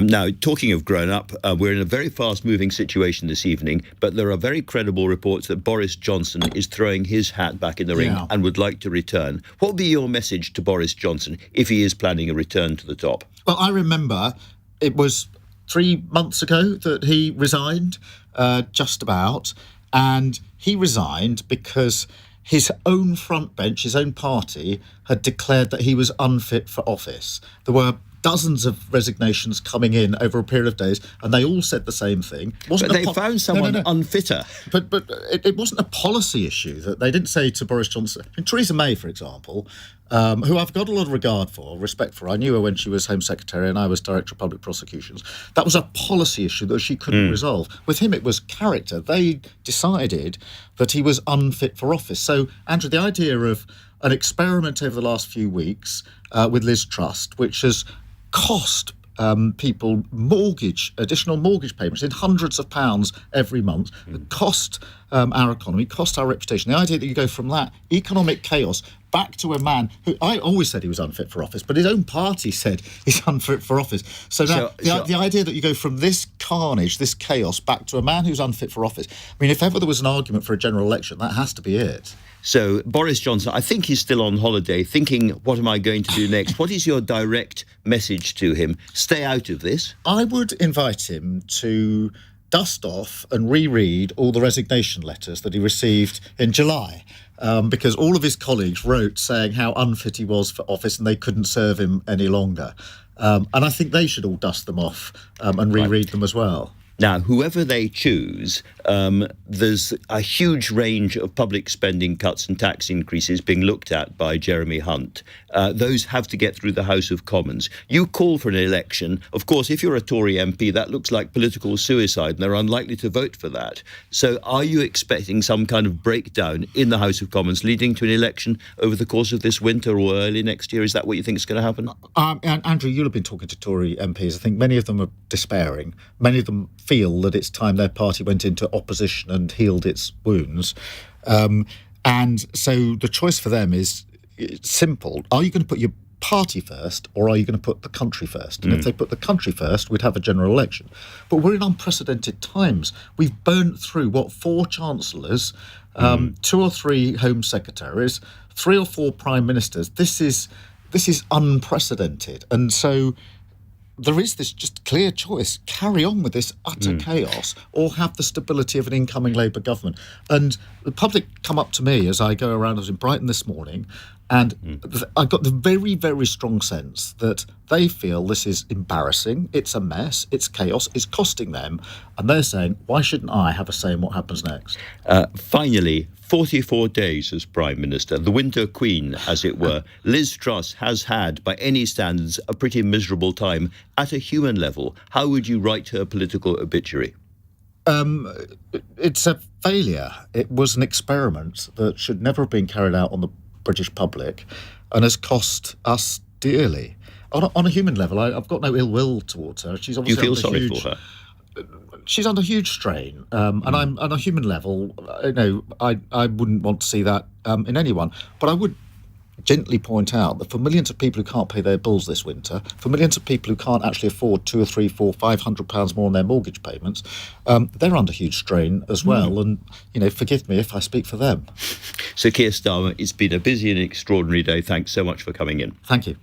Now, talking of grown up, we're in a very fast-moving situation this evening, but there are very credible reports that Boris Johnson is throwing his hat back in the ring and would like to return. What would be your message to Boris Johnson if he is planning a return to the top? Well, I remember it was 3 months ago that he resigned, just about, and he resigned because his own front bench, his own party, had declared that he was unfit for office. There were dozens of resignations coming in over a period of days, and they all said the same thing. But they found someone unfitter. But it wasn't a policy issue. That they didn't say to Boris Johnson. And Theresa May, for example, who I've got a lot of regard for, respect for. I knew her when she was Home Secretary and I was Director of Public Prosecutions. That was a policy issue that she couldn't resolve. With him, it was character. They decided that he was unfit for office. So, Andrew, the idea of an experiment over the last few weeks with Liz Truss, which has cost people additional mortgage payments in hundreds of pounds every month, cost our economy, cost our reputation. The idea that you go from that economic chaos back to a man who, I always said he was unfit for office, but his own party said he's unfit for office. So now the idea that you go from this carnage, this chaos, back to a man who's unfit for office, I mean, if ever there was an argument for a general election, that has to be it. So Boris Johnson, I think he's still on holiday, thinking, what am I going to do next? What is your direct message to him? Stay out of this. I would invite him to dust off and reread all the resignation letters that he received in July, because all of his colleagues wrote saying how unfit he was for office and they couldn't serve him any longer. And I think they should all dust them off and reread them as well. Now, whoever they choose, there's a huge range of public spending cuts and tax increases being looked at by Jeremy Hunt. Those have to get through the House of Commons. You call for an election. Of course, if you're a Tory MP, that looks like political suicide, and they're unlikely to vote for that. So are you expecting some kind of breakdown in the House of Commons leading to an election over the course of this winter or early next year? Is that what you think is going to happen? Andrew, you'll have been talking to Tory MPs. I think many of them are despairing. Many of them feel that it's time their party went into opposition and healed its wounds. And so the choice for them is simple. Are you going to put your party first, or are you going to put the country first? And if they put the country first, we'd have a general election. But we're in unprecedented times. We've burnt through, 4 chancellors, 2 or 3 home secretaries, 3 or 4 prime ministers. This is unprecedented. And so there is this just clear choice: carry on with this utter chaos, or have the stability of an incoming Labour government. And the public come up to me as I go around. I was in Brighton this morning, and I got the very, very strong sense that they feel this is embarrassing, it's a mess, it's chaos, it's costing them, and they're saying, why shouldn't I have a say in what happens next? Finally, 44 days as Prime Minister, the winter queen, as it were. Liz Truss has had, by any standards, a pretty miserable time. At a human level, how would you write her political obituary? It's a failure. It was an experiment that should never have been carried out on the British public and has cost us dearly. On a human level, I've got no ill will towards her. She's obviously you feel sorry for her? She's under huge strain, and I'm on a human level. I wouldn't want to see that in anyone. But I would gently point out that for millions of people who can't pay their bills this winter, for millions of people who can't actually afford £200 or £300, £400, £500 more on their mortgage payments, they're under huge strain as well. And forgive me if I speak for them. Sir Keir Starmer, it's been a busy and extraordinary day. Thanks so much for coming in. Thank you.